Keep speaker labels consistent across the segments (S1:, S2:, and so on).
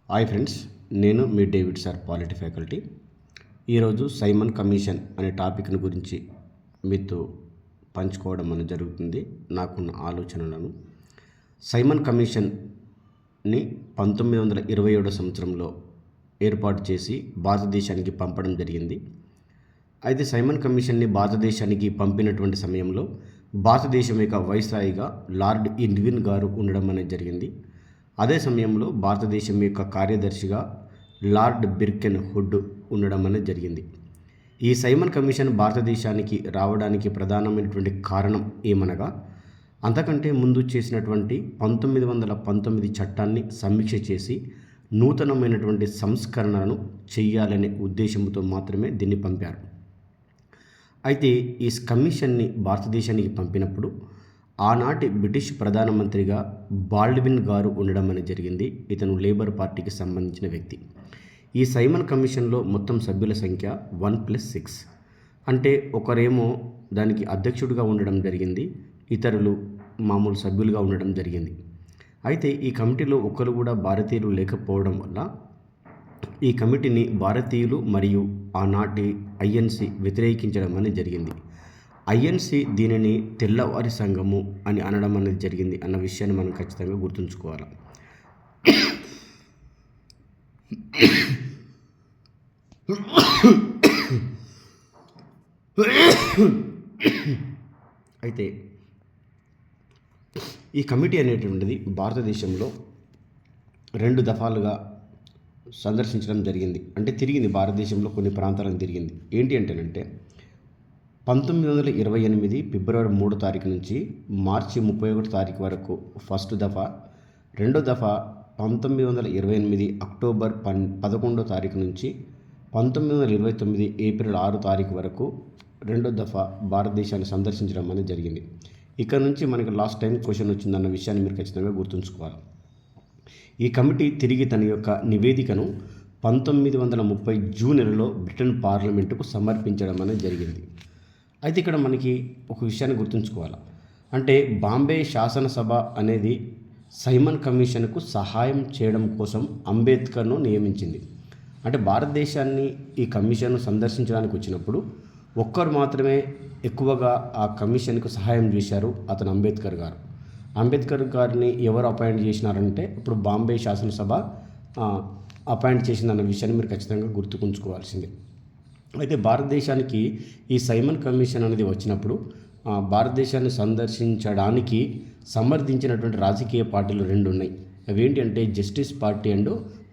S1: Hi friends, నేను మీ David sir polity faculty. ఈరోజు Simon commission అనే టాపిక్ను గురించి మీతో పంచుకోవడం అనేది జరుగుతుంది. నాకున్న ఆలోచనలను. సైమన్ కమిషన్ని 1927 సంవత్సరంలో ఏర్పాటు చేసి భారతదేశానికి పంపడం జరిగింది. అయితే సైమన్ కమిషన్ని భారతదేశానికి పంపినటువంటి సమయంలో భారతదేశం యొక్క వైస్రాయిగా లార్డ్ ఇర్విన్ గారు ఉండడం అనేది జరిగింది. అదే సమయంలో భారతదేశం యొక్క కార్యదర్శిగా లార్డ్ బిర్కెన్ హుడ్ ఉండడం అనేది జరిగింది. ఈ సైమన్ కమిషన్ భారతదేశానికి రావడానికి ప్రధానమైనటువంటి కారణం ఏమనగా, అంతకంటే ముందు చేసినటువంటి 1919 చట్టాన్ని సమీక్ష చేసి నూతనమైనటువంటి సంస్కరణలను చేయాలనే ఉద్దేశంతో మాత్రమే దీన్ని పంపారు. అయితే ఈ కమిషన్ని భారతదేశానికి పంపినప్పుడు ఆనాటి బ్రిటిష్ ప్రధానమంత్రిగా బాల్డ్విన్ గారు ఉండడం అనేది జరిగింది. ఇతను లేబర్ పార్టీకి సంబంధించిన వ్యక్తి. ఈ సైమన్ కమిషన్లో మొత్తం సభ్యుల సంఖ్య 1+6, అంటే ఒకరేమో దానికి అధ్యక్షుడిగా ఉండడం జరిగింది, ఇతరులు మామూలు సభ్యులుగా ఉండడం జరిగింది. అయితే ఈ కమిటీలో ఒకరు కూడా భారతీయులు లేకపోవడం వల్ల ఈ కమిటీని భారతీయులు మరియు ఆనాటి ఐఎన్సి వ్యతిరేకించడం అనేది జరిగింది. ఐఎన్సి దీనిని తెల్లవారి సంఘము అని అనడం అనేది జరిగింది అన్న విషయాన్ని మనం ఖచ్చితంగా గుర్తుంచుకోవాలి. అయితే ఈ కమిటీ అనేటువంటిది భారతదేశంలో 2 దఫాలుగా సందర్శించడం జరిగింది. అంటే తిరిగింది, భారతదేశంలో కొన్ని ప్రాంతాలను తిరిగింది. ఏంటి అంటేనంటే 1928 ఫిబ్రవరి 3 తారీఖు నుంచి మార్చి 31 తారీఖు వరకు ఫస్ట్ దఫా, రెండో దఫా 1928 అక్టోబర్ 11 తారీఖు నుంచి 1929 ఏప్రిల్ 6 తారీఖు వరకు రెండో దఫా భారతదేశాన్ని సందర్శించడం అనేది జరిగింది. ఇక్కడ నుంచి మనకి లాస్ట్ టైం క్వశ్చన్ వచ్చిందన్న విషయాన్ని మీరు ఖచ్చితంగా గుర్తుంచుకోవాలి. ఈ కమిటీ తిరిగి తన యొక్క నివేదికను 1930 జూన్ నెలలో బ్రిటన్ పార్లమెంటుకు సమర్పించడం అనేది జరిగింది. అయితే ఇక్కడ మనకి ఒక విషయాన్ని గుర్తుంచుకోవాలి. అంటే బాంబే శాసనసభ అనేది సైమన్ కమిషన్కు సహాయం చేయడం కోసం అంబేద్కర్ను నియమించింది. అంటే భారతదేశాన్ని ఈ కమిషన్ సందర్శించడానికి వచ్చినప్పుడు ఒక్కరు మాత్రమే ఎక్కువగా ఆ కమిషన్కు సహాయం చేశారు, అతను అంబేద్కర్ గారు. అంబేద్కర్ గారిని ఎవరు అపాయింట్ చేసినారంటే ఇప్పుడు బాంబే శాసనసభ అపాయింట్ చేసిందన్న విషయాన్ని మీరు ఖచ్చితంగా గుర్తుకుంచుకోవాల్సిందే. అయితే భారతదేశానికి ఈ సైమన్ కమిషన్ అనేది వచ్చినప్పుడు భారతదేశాన్ని సందర్శించడానికి సమర్థించినటువంటి రాజకీయ పార్టీలు 2 ఉన్నాయి. అవి ఏంటి అంటే justice party and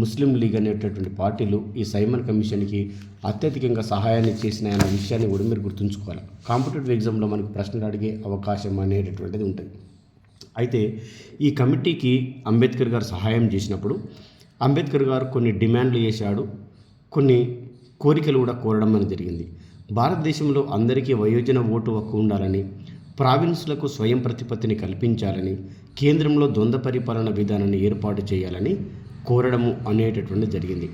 S1: Muslim league అనేటటువంటి పార్టీలు ఈ సైమన్ కమిషన్కి అత్యధికంగా సహాయాన్ని చేసినాయన్న విషయాన్ని కూడా మీరు గుర్తుంచుకోవాలి. కాంపిటేటివ్ ఎగ్జామ్లో మనకు ప్రశ్నలు అడిగే అవకాశం అనేటటువంటిది ఉంటుంది. అయితే ఈ కమిటీకి అంబేద్కర్ గారు సహాయం చేసినప్పుడు అంబేద్కర్ గారు కొన్ని డిమాండ్లు చేశాడు, కొన్ని కోరికలు కూడా కోరడం అనేది జరిగింది. భారతదేశంలో అందరికీ వయోజన ఓటు హక్కు ఉండాలని, ప్రావిన్సులకు స్వయం ప్రతిపత్తిని కల్పించాలని, కేంద్రంలో ద్వంద్వ పరిపాలన విధానాన్ని ఏర్పాటు చేయాలని కోరడము అనేటటువంటి జరిగింది.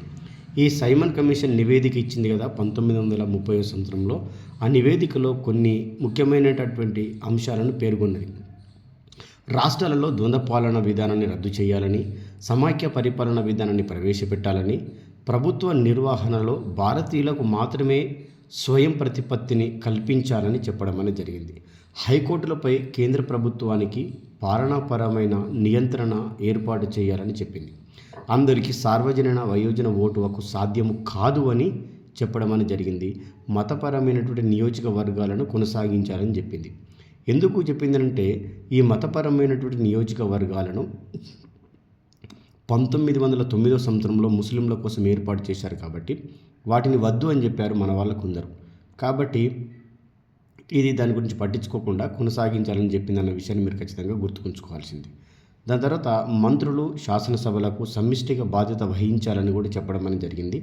S1: ఈ సైమన్ కమిషన్ నివేదిక ఇచ్చింది కదా 1930 సంవత్సరంలో. ఆ నివేదికలో కొన్ని ముఖ్యమైనటువంటి అంశాలను పేర్కొన్నది. రాష్ట్రాలలో ద్వంద్వ పాలన విధానాన్ని రద్దు చేయాలని, సమాఖ్య పరిపాలన విధానాన్ని ప్రవేశపెట్టాలని, ప్రభుత్వ నిర్వహణలో భారతీయులకు మాత్రమే స్వయం ప్రతిపత్తిని కల్పించాలని చెప్పడం అనేది జరిగింది. హైకోర్టులపై కేంద్ర ప్రభుత్వానికి పాలనాపరమైన నియంత్రణ ఏర్పాటు చేయాలని చెప్పింది. అందరికీ సార్వజనీన వయోజన ఓటు హక్కు సాధ్యము కాదు అని చెప్పడం అనేది జరిగింది. మతపరమైనటువంటి నియోజకవర్గాలను కొనసాగించాలని చెప్పింది. ఎందుకు చెప్పిందంటే ఈ మతపరమైనటువంటి నియోజకవర్గాలను 1909 సంవత్సరంలో ముస్లింల కోసం ఏర్పాటు చేశారు కాబట్టి వాటిని వద్దు అని చెప్పారు మన వాళ్ళకు కొందరు. కాబట్టి ఇది దాని గురించి పట్టించుకోకుండా కొనసాగించాలని చెప్పిందన్న విషయాన్ని మీరు ఖచ్చితంగా గుర్తుకుంచుకోవాల్సింది. దాని తర్వాత మంత్రులు శాసనసభలకు సమిష్టిగా బాధ్యత వహించాలని కూడా చెప్పడం అనేది జరిగింది.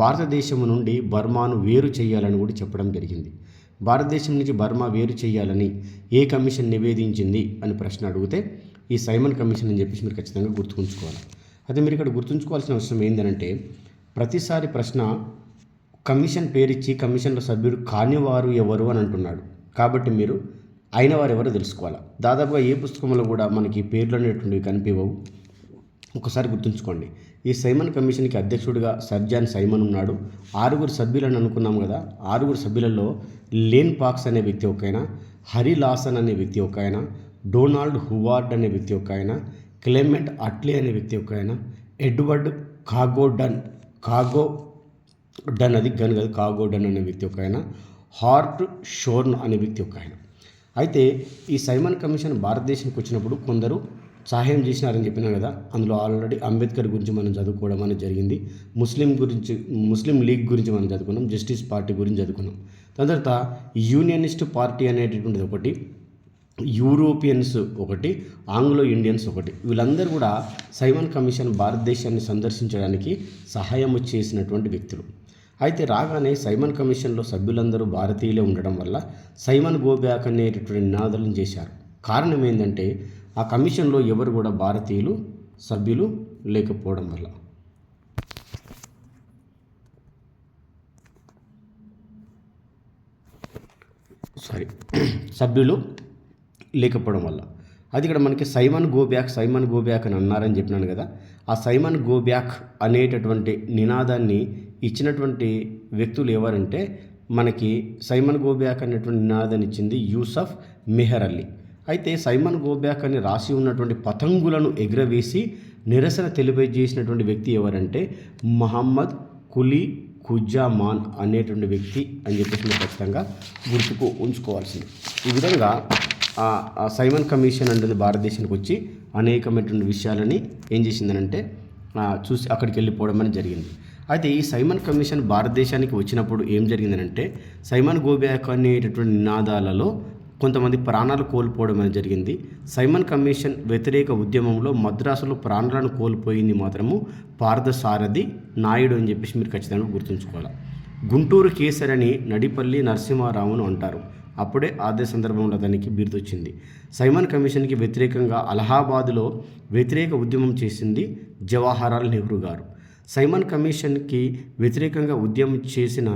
S1: భారతదేశం నుండి బర్మాను వేరు చేయాలని కూడా చెప్పడం జరిగింది. భారతదేశం నుంచి బర్మా వేరు చేయాలని ఏ కమిషన్ నివేదించింది అని ప్రశ్న అడిగితే ఈ సైమన్ కమిషన్ అని చెప్పేసి మీరు ఖచ్చితంగా గుర్తుంచుకోవాలి. అయితే మీరు ఇక్కడ గుర్తుంచుకోవాల్సిన అవసరం ఏంటంటే ప్రతిసారి ప్రశ్న కమిషన్ పేరిచ్చి కమిషన్లో సభ్యుడు కానివారు ఎవరు అని అంటున్నాడు. కాబట్టి మీరు అయిన వారు ఎవరో తెలుసుకోవాలి. దాదాపుగా ఏ పుస్తకంలో కూడా మనకి పేర్లు అనేటువంటివి కనిపించవు. ఒకసారి గుర్తుంచుకోండి. ఈ సైమన్ కమిషన్కి అధ్యక్షుడిగా సర్ జాన్ సైమన్ ఉన్నాడు. 6 సభ్యులను అనుకున్నాం కదా. 6 సభ్యులలో లేన్ పాక్స్ అనే వ్యక్తి ఒక ఆయన, హరి లాసన్ అనే వ్యక్తి ఒక ఆయన, డొనాల్డ్ హువార్డ్ అనే వ్యక్తి ఒక ఆయన, క్లెమెంట్ అట్లీ అనే వ్యక్తి ఒక ఆయన, ఎడ్వర్డ్ కాగోడన్ అది గన్ కాదు, కాగోడన్ అనే వ్యక్తి ఒక ఆయన, హార్ట్ షోర్న్ అనే వ్యక్తి ఒక ఆయన. అయితే ఈ సైమన్ కమిషన్ భారతదేశానికి వచ్చినప్పుడు కొందరు సహాయం చేసినారని చెప్పినాను కదా. అందులో ఆల్రెడీ అంబేద్కర్ గురించి మనం చదువుకోవడం అనేది జరిగింది. ముస్లిం లీగ్ గురించి మనం చదువుకున్నాం. జస్టిస్ పార్టీ గురించి చదువుకున్నాం. దాని తర్వాత యూనియనిస్ట్ పార్టీ అనేటటువంటిది ఒకటి, యూరోపియన్స్ ఒకటి, ఆంగ్లో ఇండియన్స్ ఒకటి. వీళ్ళందరూ కూడా సైమన్ కమిషన్ భారతదేశాన్ని సందర్శించడానికి సహాయం చేసినటువంటి వ్యక్తులు. అయితే రాగానే సైమన్ కమిషన్లో సభ్యులందరూ భారతీయులే ఉండడం వల్ల సైమన్ గో బ్యాక్ అనేటటువంటి నినాదాలను చేశారు. కారణం ఏంటంటే ఆ కమిషన్లో ఎవరు కూడా భారతీయులు సభ్యులు లేకపోవడం వల్ల. సభ్యులు లేకపోవడం వల్ల అది ఇక్కడ మనకి సైమన్ గో బ్యాక్ అని అన్నారని చెప్పినాను కదా. ఆ సైమన్ గో బ్యాక్ అనేటటువంటి నినాదాన్ని ఇచ్చినటువంటి వ్యక్తులు ఎవరంటే మనకి సైమన్ గో బ్యాక్ అనేటువంటి నినాదాన్ని ఇచ్చింది యూసఫ్ మెహర్ అలీ. అయితే సైమన్ గో బ్యాక్ అని రాసి ఉన్నటువంటి పతంగులను ఎగురవేసి నిరసన తెలియజేసినటువంటి వ్యక్తి ఎవరంటే మహమ్మద్ కులీ ఖుజామాన్ అనేటువంటి వ్యక్తి అని చెప్పేసి మీరు ఖచ్చితంగా గుర్తుకు ఉంచుకోవాల్సింది. ఈ విధంగా సైమన్ కమిషన్ అనేది భారతదేశానికి వచ్చి అనేకమైనటువంటి విషయాలని ఏం చేసిందనంటే చూసి అక్కడికి వెళ్ళిపోవడం అనేది జరిగింది. అయితే ఈ సైమన్ కమిషన్ భారతదేశానికి వచ్చినప్పుడు ఏం జరిగిందనంటే సైమన్ గో బ్యాక్ అనేటటువంటి నినాదాలలో కొంతమంది ప్రాణాలు కోల్పోవడం అనేది జరిగింది. సైమన్ కమిషన్ వ్యతిరేక ఉద్యమంలో మద్రాసులో ప్రాణాలను కోల్పోయింది మాత్రము పార్థసారథి నాయుడు అని చెప్పేసి మీరు ఖచ్చితంగా గుర్తుంచుకోవాలి. గుంటూరు కేసరని నడిపల్లి నరసింహారావును అంటారు. అప్పుడే అదే సందర్భంలో అతనికి బిరుదొచ్చింది. సైమన్ కమిషన్కి వ్యతిరేకంగా అలహాబాదులో వ్యతిరేక ఉద్యమం చేసింది జవహర్లాల్ నెహ్రూ గారు. సైమన్ కమిషన్కి వ్యతిరేకంగా ఉద్యమం చేసిన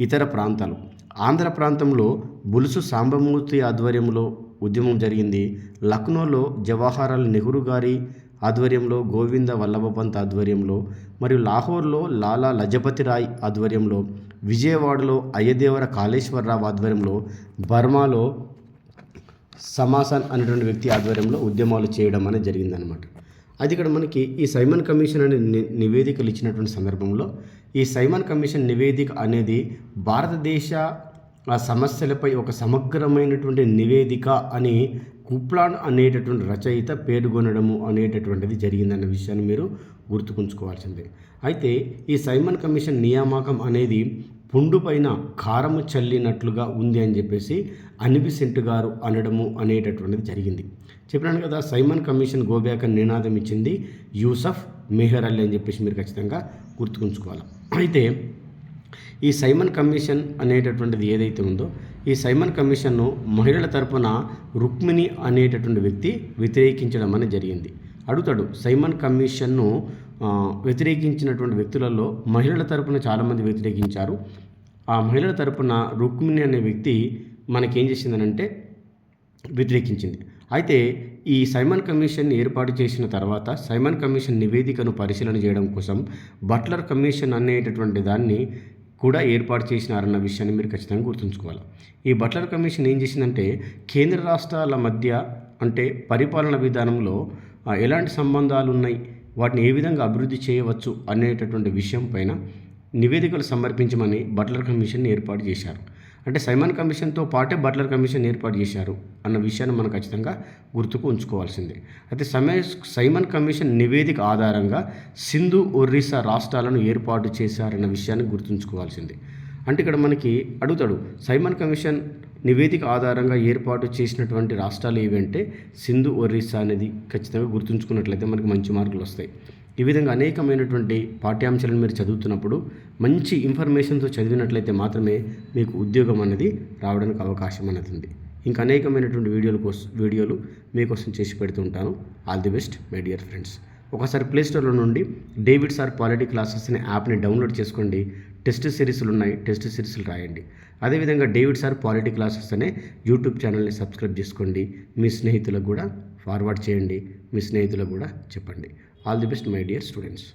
S1: ఇతర ప్రాంతాలు ఆంధ్ర ప్రాంతంలో బులుసు సాంబమూర్తి ఆధ్వర్యంలో ఉద్యమం జరిగింది. లక్నోలో జవహర్లాల్ నెహ్రూ గారి ఆధ్వర్యంలో, గోవింద వల్లభ పంత్ ఆధ్వర్యంలో, మరియు లాహోర్లో లాలా లజపతి రాయ్ ఆధ్వర్యంలో, విజయవాడలో అయ్యదేవర కాళేశ్వరరావు ఆధ్వర్యంలో, బర్మాలో సమాసన్ అనేటువంటి వ్యక్తి ఆధ్వర్యంలో ఉద్యమాలు చేయడం అనేది జరిగిందనమాట. అది ఇక్కడ మనకి ఈ సైమన్ కమిషన్ అనే నివేదికలు ఇచ్చినటువంటి సందర్భంలో ఈ సైమన్ కమిషన్ నివేదిక అనేది భారతదేశ సమస్యలపై ఒక సమగ్రమైనటువంటి నివేదిక అని కుప్లాన్ అనేటటువంటి రచయిత పేర్కొనడము అనేటటువంటిది జరిగిందన్న విషయాన్ని మీరు గుర్తుకుంచుకోవాల్సిందే. అయితే ఈ సైమన్ కమిషన్ నియామకం అనేది పుండు పైన కారము చల్లినట్లుగా ఉంది అని చెప్పేసి అనిబిసెంట్ గారు అనడము అనేటటువంటిది జరిగింది. చెప్పినాను కదా, సైమన్ కమిషన్ గో బ్యాక్ అని నినాదం ఇచ్చింది యూసఫ్ మెహర్ అలీ అని చెప్పేసి మీరు ఖచ్చితంగా గుర్తుకుంచుకోవాలి. అయితే ఈ సైమన్ కమిషన్ అనేటటువంటిది ఏదైతే ఉందో ఈ సైమన్ కమిషన్ను మహిళల తరపున రుక్మిణి అనేటటువంటి వ్యక్తి వ్యతిరేకించడం అనేది జరిగింది. అడుగుతాడు, సైమన్ కమిషన్ను వ్యతిరేకించినటువంటి వ్యక్తులలో మహిళల తరపున చాలామంది వ్యతిరేకించారు. ఆ మహిళల తరపున రుక్మిణి అనే వ్యక్తి మనకేం చేసిందనంటే వ్యతిరేకించింది. అయితే ఈ సైమన్ కమిషన్ ఏర్పాటు చేసిన తర్వాత సైమన్ కమిషన్ నివేదికను పరిశీలన చేయడం కోసం బట్లర్ కమిషన్ అనేటటువంటి దాన్ని కూడా ఏర్పాటు చేసినారన్న విషయాన్ని మీరు ఖచ్చితంగా గుర్తుంచుకోవాలి. ఈ బట్లర్ కమిషన్ ఏం చేసిందంటే కేంద్ర రాష్ట్రాల మధ్య అంటే పరిపాలన విధానంలో ఎలాంటి సంబంధాలు ఉన్నాయి, వాటిని ఏ విధంగా అభివృద్ధి చేయవచ్చు అనేటటువంటి విషయం పైన నివేదికలు సమర్పించమని బట్లర్ కమిషన్ ఏర్పాటు చేశారు. అంటే సైమన్ కమిషన్తో పాటే బట్లర్ కమిషన్ ఏర్పాటు చేశారు అన్న విషయాన్ని మనం ఖచ్చితంగా గుర్తుకు ఉంచుకోవాల్సిందే. అయితే సైమన్ కమిషన్ నివేదిక ఆధారంగా సింధు ఒరిస్సా రాష్ట్రాలను ఏర్పాటు చేశారన్న విషయాన్ని గుర్తుంచుకోవాల్సిందే. అంటే ఇక్కడ మనకి అడుగుతాడు, సైమన్ కమిషన్ నివేదిక ఆధారంగా ఏర్పాటు చేసినటువంటి రాష్ట్రాలు ఏవంటే సింధు ఒరిస్సా అనేది ఖచ్చితంగా గుర్తుంచుకున్నట్లయితే మనకి మంచి మార్కులు వస్తాయి. ఈ విధంగా అనేకమైనటువంటి పాఠ్యాంశాలను మీరు చదువుతున్నప్పుడు మంచి ఇన్ఫర్మేషన్తో చదివినట్లయితే మాత్రమే మీకు ఉద్యోగం అనేది రావడానికి అవకాశం అనేది ఉంది. ఇంకా అనేకమైనటువంటి వీడియోలు మీకోసం చేసి పెడుతుంటాను. All the best my dear friends. ఒకసారి ప్లేస్టోర్లో నుండి డేవిడ్ సార్ పాలిటీ క్లాసెస్ అనే యాప్ని డౌన్లోడ్ చేసుకోండి. టెస్ట్ సిరీస్లు ఉన్నాయి, టెస్ట్ సిరీస్లు రాయండి. అదేవిధంగా డేవిడ్ సార్ పాలిటీ క్లాసెస్ అనే యూట్యూబ్ ఛానల్ని సబ్స్క్రైబ్ చేసుకోండి. మీ స్నేహితులకు కూడా ఫార్వర్డ్ చేయండి, మీ స్నేహితులకు కూడా చెప్పండి. All the best my dear students.